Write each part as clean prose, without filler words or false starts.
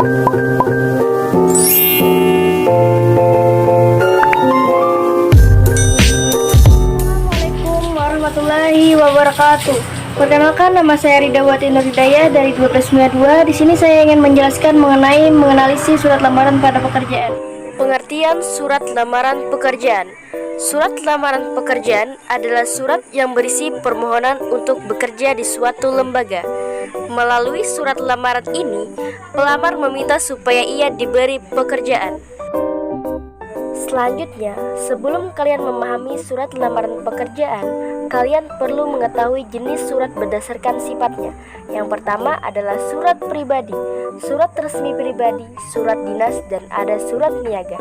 Assalamualaikum warahmatullahi wabarakatuh. Perkenalkan, nama saya Ridawati Nurhidayah dari 1292. Di sini saya ingin menjelaskan mengenai menganalisis surat lamaran pada pekerjaan. Pengertian surat lamaran pekerjaan. Surat lamaran pekerjaan adalah surat yang berisi permohonan untuk bekerja di suatu lembaga. Melalui surat lamaran ini, pelamar meminta supaya ia diberi pekerjaan. Selanjutnya, sebelum kalian memahami surat lamaran pekerjaan, kalian perlu mengetahui jenis surat berdasarkan sifatnya. Yang pertama adalah surat pribadi, surat resmi pribadi, surat dinas, dan ada surat niaga.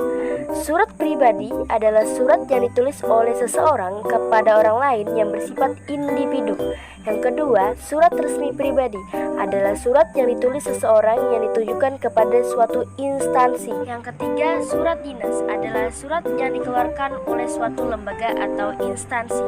Surat pribadi adalah surat yang ditulis oleh seseorang kepada orang lain yang bersifat individu. Yang kedua, surat resmi pribadi adalah surat yang ditulis seseorang yang ditujukan kepada suatu instansi. Yang ketiga, surat dinas adalah surat yang dikeluarkan oleh suatu lembaga atau instansi.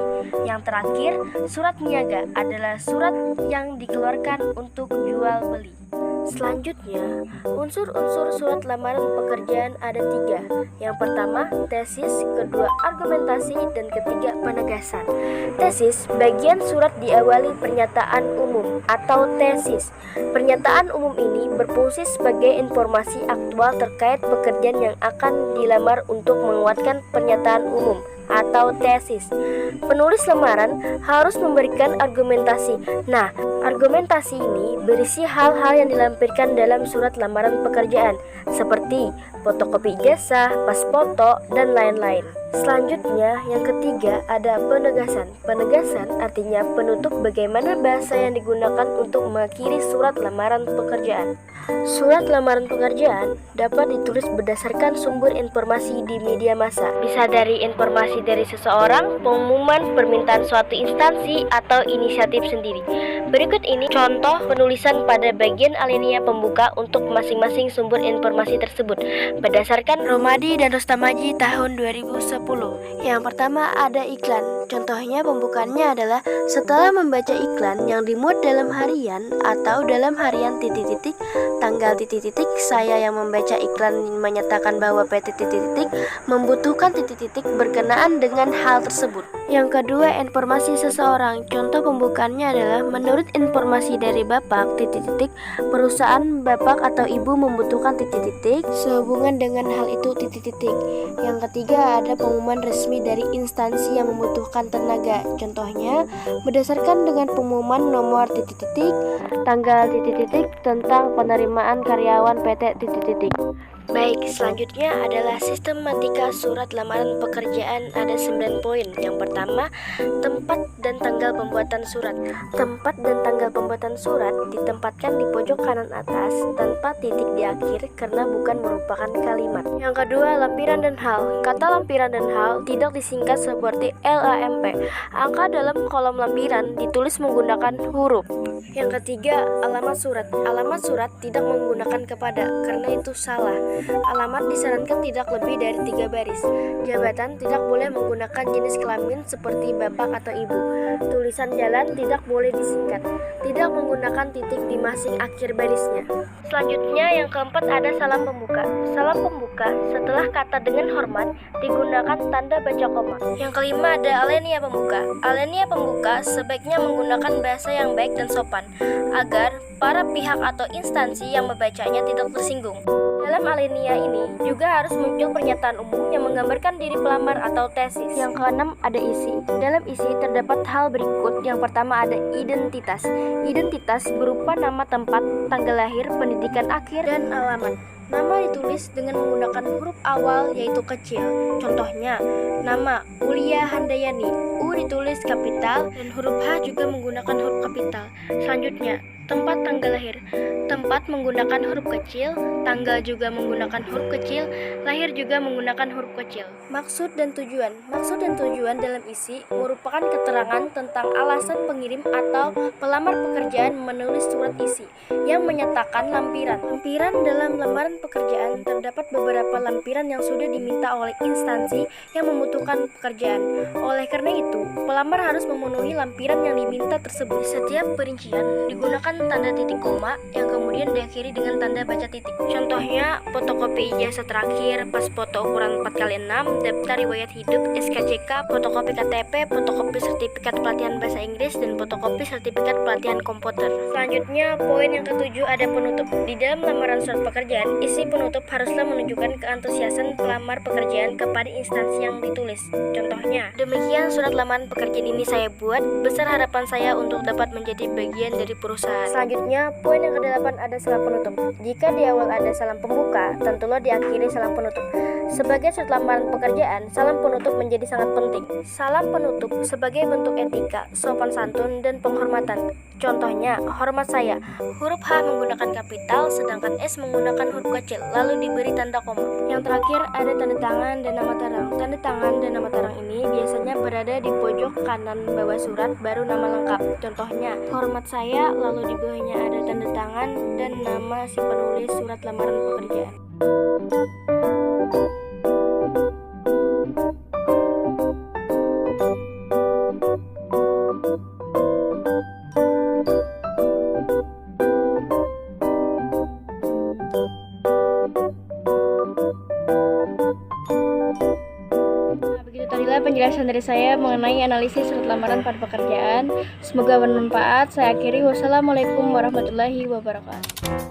Yang terakhir, surat niaga adalah surat yang dikeluarkan untuk jual beli. Selanjutnya, unsur-unsur surat lamaran pekerjaan ada 3. Yang pertama, tesis, kedua, argumentasi, dan ketiga, penegasan. Tesis, bagian surat diawali pernyataan umum atau tesis. Pernyataan umum ini berfungsi sebagai informasi aktual terkait pekerjaan yang akan dilamar untuk menguatkan pernyataan umum atau tesis. Penulis lamaran harus memberikan argumentasi. Nah, argumentasi ini berisi hal-hal yang dilampirkan dalam surat lamaran pekerjaan, seperti fotokopi ijazah, pas foto, dan lain-lain. Selanjutnya, yang ketiga ada penegasan. Penegasan artinya penutup bagaimana bahasa yang digunakan untuk mengakhiri surat lamaran pekerjaan. Surat lamaran pekerjaan dapat ditulis berdasarkan sumber informasi di media massa. Bisa dari informasi dari seseorang, pengumuman, permintaan suatu instansi, atau inisiatif sendiri. Berikut ini contoh penulisan pada bagian alinea pembuka untuk masing-masing sumber informasi tersebut berdasarkan Romadi dan Rostamaji tahun 2010. Yang pertama ada iklan. Contohnya pembukaannya adalah setelah membaca iklan yang dimuat dalam harian atau dalam harian titik-titik tanggal titik-titik, saya yang membaca iklan menyatakan bahwa PT titik-titik membutuhkan titik-titik berkenaan dengan hal tersebut. Yang kedua, informasi seseorang. Contoh pembukaannya adalah menurut informasi dari Bapak titik-titik, perusahaan Bapak atau Ibu membutuhkan titik-titik sehubungan dengan hal itu titik-titik. Yang ketiga ada pengumuman resmi dari instansi yang membutuhkan tenaga. Contohnya berdasarkan dengan pengumuman nomor titik-titik tanggal titik-titik tentang penerimaan karyawan PT titik-titik. Baik, selanjutnya adalah sistematika surat lamaran pekerjaan. Ada 9 poin. Yang pertama, tempat dan tanggal pembuatan surat. Tempat dan tanggal pembuatan surat ditempatkan di pojok kanan atas tanpa titik di akhir karena bukan merupakan kalimat. Yang kedua, lampiran dan hal. Kata lampiran dan hal tidak disingkat seperti LAMP. Angka dalam kolom lampiran ditulis menggunakan huruf. Yang ketiga, alamat surat. Alamat surat tidak menggunakan kepada karena itu salah. Alamat disarankan tidak lebih dari 3 baris. Jabatan tidak boleh menggunakan jenis kelamin seperti bapak atau ibu. Tulisan jalan tidak boleh disingkat. Tidak menggunakan titik di masing akhir barisnya. Selanjutnya yang keempat ada salam pembuka. Salam pembuka setelah kata dengan hormat digunakan tanda baca koma. Yang kelima ada alinea pembuka. Alinea pembuka sebaiknya menggunakan bahasa yang baik dan sopan agar para pihak atau instansi yang membacanya tidak tersinggung. Dalam alinea ini juga harus muncul pernyataan umum yang menggambarkan diri pelamar atau tesis. Yang keenam ada isi. Dalam isi terdapat hal berikut. Yang pertama ada identitas. Identitas berupa nama tempat, tanggal lahir, pendidikan akhir, dan alamat. Nama ditulis dengan menggunakan huruf awal yaitu kecil. Contohnya, nama Ulia Handayani. U ditulis kapital dan huruf H juga menggunakan huruf kapital. Selanjutnya, tempat tanggal lahir. Tempat menggunakan huruf kecil, tanggal juga menggunakan huruf kecil, lahir juga menggunakan huruf kecil. Maksud dan tujuan. Maksud dan tujuan dalam isi merupakan keterangan tentang alasan pengirim atau pelamar pekerjaan menulis surat isi yang menyatakan lampiran. Lampiran dalam lamaran pekerjaan terdapat beberapa lampiran yang sudah diminta oleh instansi yang membutuhkan pekerjaan. Oleh karena itu, pelamar harus memenuhi lampiran yang diminta tersebut. Setiap perincian digunakan menggunakan tanda titik koma yang kemudian diakhiri dengan tanda baca titik. Contohnya, fotokopi ijazah terakhir, pas foto ukuran 4x6, daftar riwayat hidup, SKCK, fotokopi KTP, fotokopi sertifikat pelatihan bahasa Inggris, dan fotokopi sertifikat pelatihan komputer. Selanjutnya, poin yang ketujuh ada penutup. Di dalam lamaran surat pekerjaan, isi penutup haruslah menunjukkan keantusiasan pelamar pekerjaan kepada instansi yang ditulis. Contohnya, demikian surat lamaran pekerjaan ini saya buat, besar harapan saya untuk dapat menjadi bagian dari perusahaan. Selanjutnya, poin yang ke-8 ada salam penutup. Jika di awal ada salam pembuka, tentulah diakhiri salam penutup. Sebagai surat lamaran pekerjaan, salam penutup menjadi sangat penting. Salam penutup sebagai bentuk etika, sopan santun, dan penghormatan. Contohnya, hormat saya. Huruf H menggunakan kapital, sedangkan S menggunakan huruf kecil, lalu diberi tanda koma. Yang terakhir ada tanda tangan dan nama tarang. Tanda tangan dan nama tarang ini biasanya berada di pojok kanan bawah surat, baru nama lengkap. Contohnya, hormat saya, lalu di bawahnya ada tanda tangan dan nama si penulis surat lamaran pekerjaan. Begitu tadilah penjelasan dari saya mengenai analisis surat lamaran pada pekerjaan. Semoga bermanfaat. Saya akhiri. Wassalamualaikum warahmatullahi wabarakatuh.